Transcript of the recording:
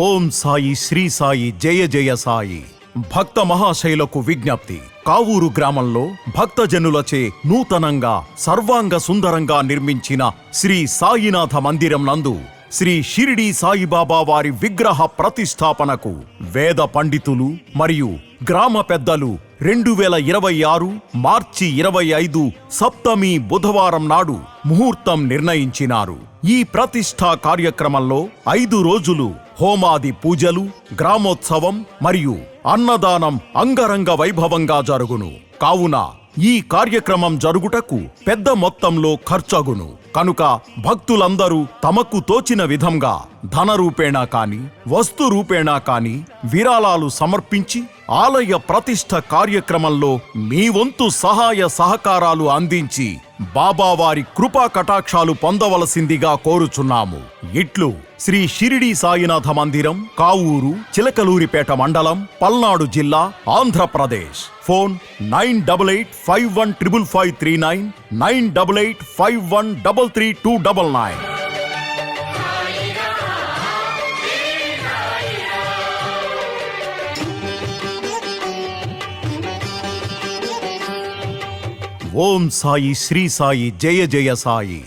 ఓం సాయి శ్రీ సాయి జయ జయ సాయి. భక్త మహాశైలకు విజ్ఞప్తి. కావూరు గ్రామంలో భక్తజనులచే నూతనంగా సర్వాంగ సుందరంగా నిర్మించిన శ్రీ సాయినాథ మందిరం నందు శ్రీ షిరిడీ సాయిబాబా వారి విగ్రహ ప్రతిష్టాపనకు వేద పండితులు మరియు గ్రామ పెద్దలు 2026 మార్చి 25 సప్తమి బుధవారం నాడు ముహూర్తం నిర్ణయించినారు. ఈ ప్రతిష్ఠా కార్యక్రమంలో 5 రోజులు హోమాది పూజలు, గ్రామోత్సవం మరియు అన్నదానం అంగరంగ వైభవంగా జరుగును. కావున ఈ కార్యక్రమం జరుగుటకు పెద్ద మొత్తంలో ఖర్చగును. కనుక భక్తులందరూ తమకు తోచిన విధంగా ధన రూపేణా కాని వస్తు రూపేణా కాని విరాళాలు సమర్పించి ఆలయ ప్రతిష్ఠ కార్యక్రమంలో మీ వంతు సహాయ సహకారాలు అందించి బాబావారి కృపా కటాక్షాలు పొందవలసిందిగా కోరుచున్నాము. ఇట్లు శ్రీ షిరిడీ సాయినాథ మందిరం, కావూరు, చిలకలూరిపేట మండలం, పల్నాడు జిల్లా, ఆంధ్రప్రదేశ్. ఫోన్ 9881555539, 9885133299. ఓం సాయి శ్రీ సాయి జయ జయ సాయి.